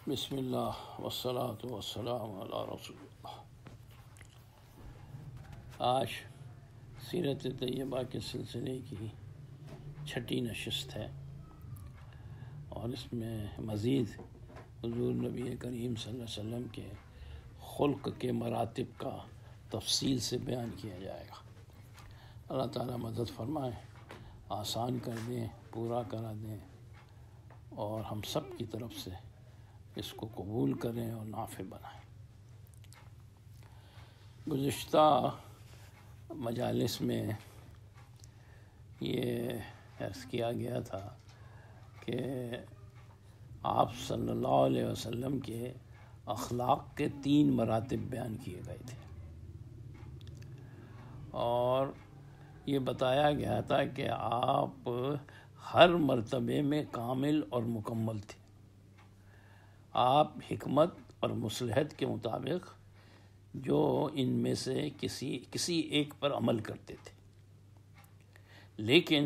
بسم اللہ والصلاة والسلام علی رسول اللہ۔ آج سیرت طیبہ کے سلسلے کی چھٹی نشست ہے، اور اس میں مزید حضور نبی کریم صلی اللہ علیہ وسلم کے خلق کے مراتب کا تفصیل سے بیان کیا جائے گا۔ اللہ تعالیٰ مدد فرمائے، آسان کر دیں، پورا کرا دیں، اور ہم سب کی طرف سے اس کو قبول کریں اور نافع بنائیں۔ گزشتہ مجالس میں یہ عرض کیا گیا تھا کہ آپ صلی اللہ علیہ وسلم کے اخلاق کے 3 مراتب بیان کیے گئے تھے، اور یہ بتایا گیا تھا کہ آپ ہر مرتبے میں کامل اور مکمل تھے۔ آپ حکمت اور مصلحت کے مطابق جو ان میں سے کسی ایک پر عمل کرتے تھے، لیکن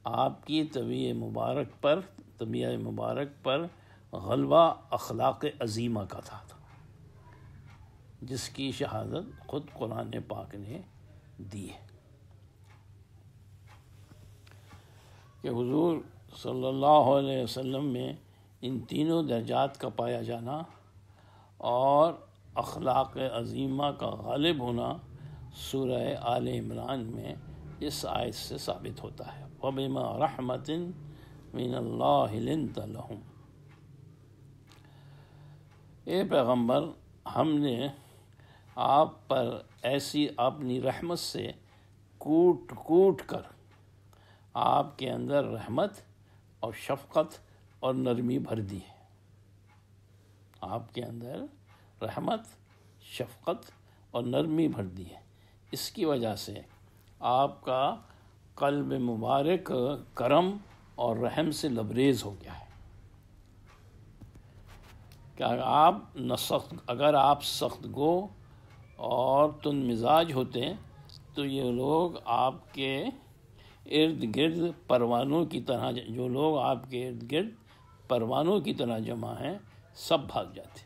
آپ کی طبیعہ مبارک پر غلبہ اخلاق عظیمہ کا تھا، جس کی شہادت خود قرآن پاک نے دی ہے کہ حضور صلی اللہ علیہ وسلم میں ان تینوں درجات کا پایا جانا اور اخلاق عظیمہ کا غالب ہونا سورہ آل عمران میں اس آیت سے ثابت ہوتا ہے۔ وَبِمَا رَحْمَةٍ مِّنَ اللَّهِ لِنْتَ لَهُمْ۔ اے پیغمبر، ہم نے آپ پر ایسی اپنی رحمت سے کوٹ کر آپ کے اندر رحمت اور شفقت اور نرمی بھر دی ہے۔ آپ کے اندر رحمت، شفقت اور نرمی بھر دی ہے۔ اس کی وجہ سے آپ کا قلب مبارک کرم اور رحم سے لبریز ہو گیا ہے کہ اگر آپ سخت گو اور تند مزاج ہوتے تو یہ لوگ آپ کے ارد گرد پروانوں کی طرح، جو لوگ آپ کے ارد گرد پروانوں کی طرح جمع ہیں، سب بھاگ جاتے۔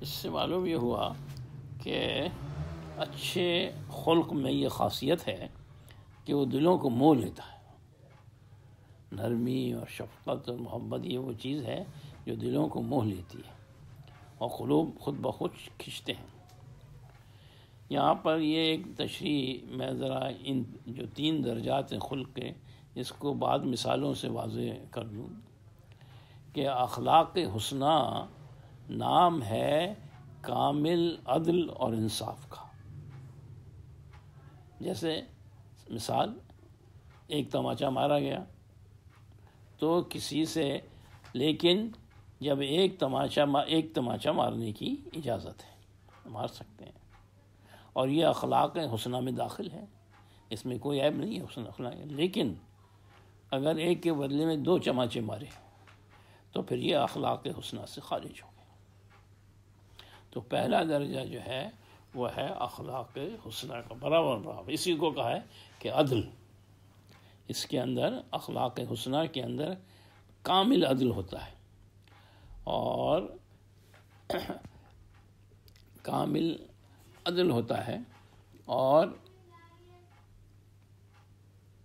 اس سے معلوم یہ ہوا کہ اچھے خلق میں یہ خاصیت ہے کہ وہ دلوں کو موہ لیتا ہے۔ نرمی اور شفقت اور محبت یہ وہ چیز ہے جو دلوں کو موہ لیتی ہے، اور قلوب خود بخود کھنچتے ہیں۔ یہاں پر یہ ایک تشریح میں ذرا ان جو 3 درجات ہیں خلق کے، اس کو بعد مثالوں سے واضح کر دوں کہ اخلاق حسنہ نام ہے کامل عدل اور انصاف کا۔ جیسے مثال، ایک تماچا مارا گیا تو کسی سے، لیکن جب ایک تماچا مارنے کی اجازت ہے، مار سکتے ہیں، اور یہ اخلاق حسنہ میں داخل ہے، اس میں کوئی عیب نہیں ہے حسن اخلاق۔ لیکن اگر ایک کے بدلے میں 2 چماچے مارے تو پھر یہ اخلاق حسنہ سے خارج ہو گئے۔ تو پہلا درجہ جو ہے وہ ہے اخلاق حسنہ کا، برابر اسی کو کہا ہے کہ عدل۔ اس کے اندر، اخلاق حسنہ کے اندر کامل عدل ہوتا ہے، اور کامل عدل ہوتا ہے، اور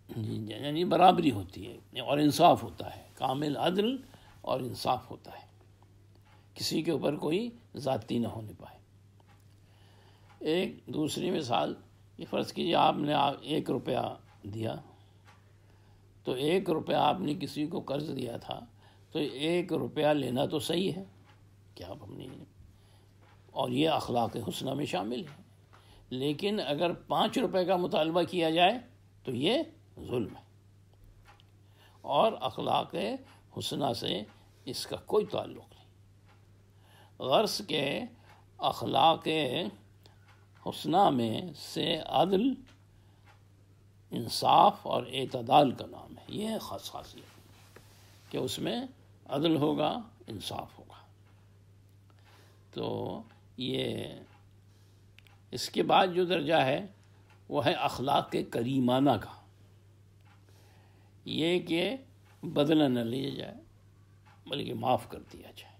یعنی برابری ہوتی ہے اور انصاف ہوتا ہے۔ کامل عدل اور انصاف ہوتا ہے، کسی کے اوپر کوئی زیادتی نہ ہونے پائے۔ ایک دوسری مثال، یہ فرض کیجیے آپ نے 1 روپیہ دیا، تو 1 روپیہ آپ نے کسی کو قرض دیا تھا، تو 1 روپیہ لینا تو صحیح ہے کہ آپ اپنی، اور یہ اخلاق حسنہ میں شامل ہے۔ لیکن اگر 5 روپے کا مطالبہ کیا جائے تو یہ ظلم ہے، اور اخلاق حسنہ سے اس کا کوئی تعلق نہیں۔ غرض کے اخلاق حسنہ میں سے عدل، انصاف اور اعتدال کا نام ہے۔ یہ ہے خاص خاصیت کہ اس میں عدل ہوگا، انصاف ہوگا۔ تو یہ اس کے بعد جو درجہ ہے وہ ہے اخلاق کریمانہ کا، یہ کہ بدلہ نہ لیا جائے، بلکہ معاف کر دیا جائے۔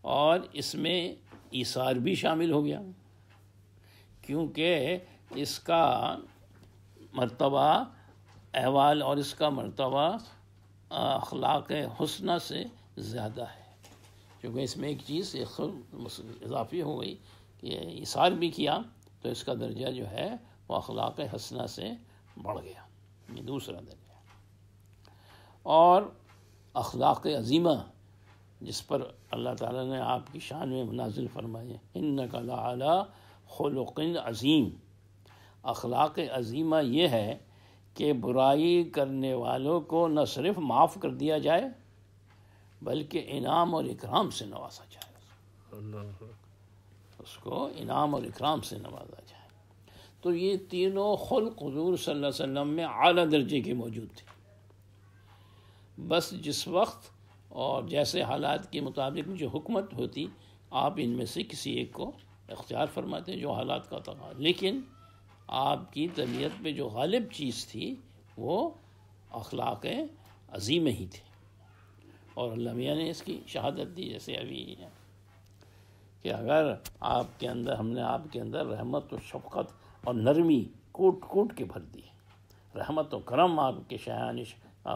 اور اس میں ایثار بھی شامل ہو گیا، کیونکہ اس کا مرتبہ احوال اور اس کا مرتبہ اخلاق حسنہ سے زیادہ ہے، کیونکہ اس میں ایک چیز اضافی ہو گئی کہ ایثار بھی کیا تو اس کا درجہ جو ہے وہ اخلاق حسنہ سے بڑھ گیا، یہ دوسرا درجہ۔ اور اخلاق عظیمہ جس پر اللہ تعالیٰ نے آپ کی شان میں نازل فرمائے، انک لعلی خلق عظیم، اخلاق عظیمہ یہ ہے کہ برائی کرنے والوں کو نہ صرف معاف کر دیا جائے بلکہ انعام اور اکرام سے نوازا جائے، اس کو انعام اور اکرام سے نوازا جائے۔ تو یہ تینوں خلق حضور صلی اللہ علیہ وسلم میں اعلیٰ درجے کے موجود تھے، بس جس وقت اور جیسے حالات کے مطابق جو حکمت ہوتی آپ ان میں سے کسی ایک کو اختیار فرماتے جو حالات کا تقاضا، لیکن آپ کی طبیعت پہ جو غالب چیز تھی وہ اخلاق عظیم ہی تھی، اور اللہ میاں نے اس کی شہادت دی، جیسے ابھی کہ اگر آپ کے اندر ہم نے آپ کے اندر رحمت و شفقت اور نرمی کوٹ کوٹ کے بھر دی، رحمت و کرم آپ کے شایانش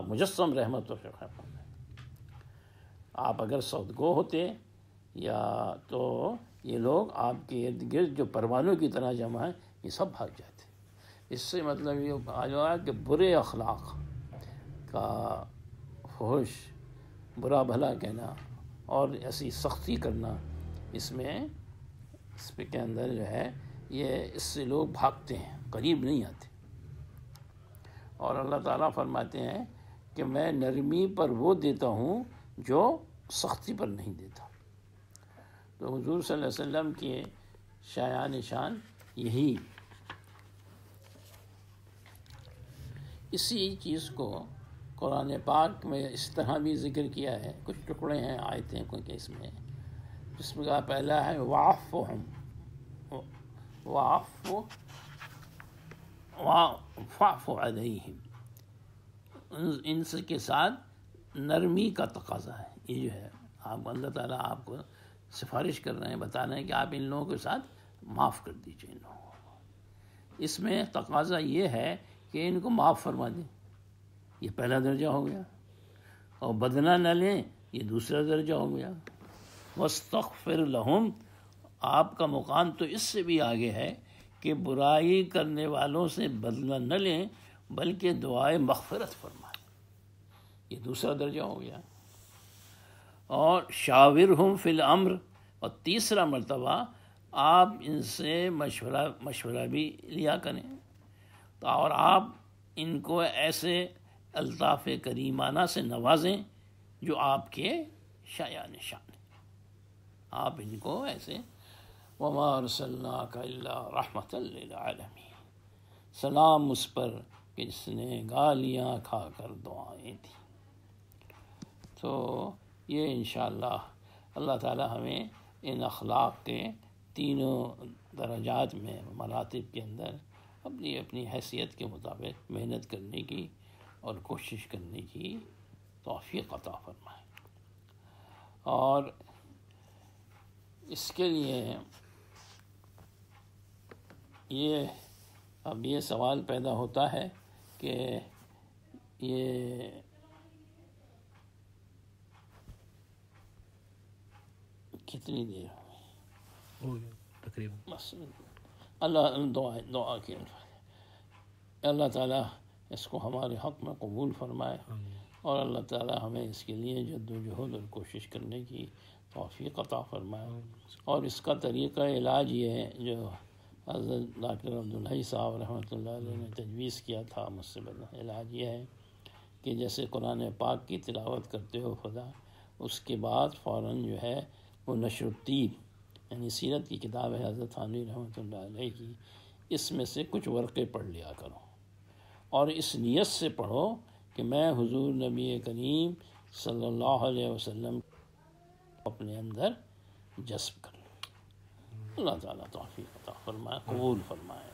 مجسم رحمت و شفقت، آپ اگر سودگو ہوتے یا تو یہ لوگ آپ کے ارد گرد جو پروانوں کی طرح جمع ہیں یہ سب بھاگ جاتے۔ اس سے مطلب یہ آ کہ برے اخلاق کا فحش، برا بھلا کہنا اور ایسی سختی کرنا، اس پہ کے اندر جو ہے یہ اس سے لوگ بھاگتے ہیں، قریب نہیں آتے۔ اور اللہ تعالیٰ فرماتے ہیں کہ میں نرمی پر وہ دیتا ہوں جو سختی پر نہیں دیتا۔ تو حضور صلی اللہ علیہ وسلم کے شایان شان یہی، اسی چیز کو قرآن پاک میں اس طرح بھی ذکر کیا ہے، کچھ ٹکڑے ہیں آیتیں کوئی کہ اس میں، جس میں کا پہلا ہے واعف علیہم، ان سے کے ساتھ نرمی کا تقاضا ہے۔ یہ جو ہے آپ اللہ تعالیٰ آپ کو سفارش کر رہے ہیں، بتا رہے ہیں کہ آپ ان لوگوں کے ساتھ معاف کر دیجیے ان لوگوں کو۔ اس میں تقاضا یہ ہے کہ ان کو معاف فرما دیں، یہ پہلا درجہ ہو گیا، اور بدلہ نہ لیں، یہ دوسرا درجہ ہو گیا۔ واستغفر لہم، آپ کا مقام تو اس سے بھی آگے ہے کہ برائی کرنے والوں سے بدلہ نہ لیں بلکہ دعائے مغفرت فرمائیں، یہ دوسرا درجہ ہو گیا۔ اور شاورہم فی الامر، اور تیسرا مرتبہ آپ ان سے مشورہ بھی لیا کریں، اور آپ ان کو ایسے الطاف کریمانہ سے نوازیں جو آپ کے شایان شان ہیں، آپ ان کو ایسے وما ارسلناک الا رحمۃ للعالمین، سلام اس پر کہ جس نے گالیاں کھا کر دعائیں دی۔ تو یہ انشاءاللہ اللہ تعالی ہمیں ان اخلاق کے تینوں درجات میں، مراتب کے اندر اپنی حیثیت کے مطابق محنت کرنے کی اور کوشش کرنے کی توفیق عطا فرمائے۔ اور اس کے لیے اب یہ سوال پیدا ہوتا ہے کہ یہ کتنی دیر ہو گیا تقریباً؟ بس دعا کی اللہ تعالیٰ اس کو ہمارے حق میں قبول فرمائے، اور اللہ تعالیٰ ہمیں اس کے لیے جد و جہد اور کوشش کرنے کی توفیق عطا فرمائے۔ اور اس کا طریقہ علاج یہ ہے جو حضرت ڈاکٹر عبدالحی صاحب رحمۃ اللہ علیہ نے تجویز کیا تھا مجھ سے، علاج یہ ہے کہ جیسے قرآن پاک کی تلاوت کرتے ہو خدا، اس کے بعد فوراً جو ہے وہ نشر الطیب، یعنی سیرت کی کتاب ہے حضرت تھانوی رحمۃ اللہ علیہ کی، اس میں سے کچھ ورقے پڑھ لیا کرو، اور اس نیت سے پڑھو کہ میں حضور نبی کریم صلی اللہ علیہ وسلم اپنے اندر جذب کر لوں۔ اللہ تعالیٰ توفیق عطا فرمائے، قبول فرمائے۔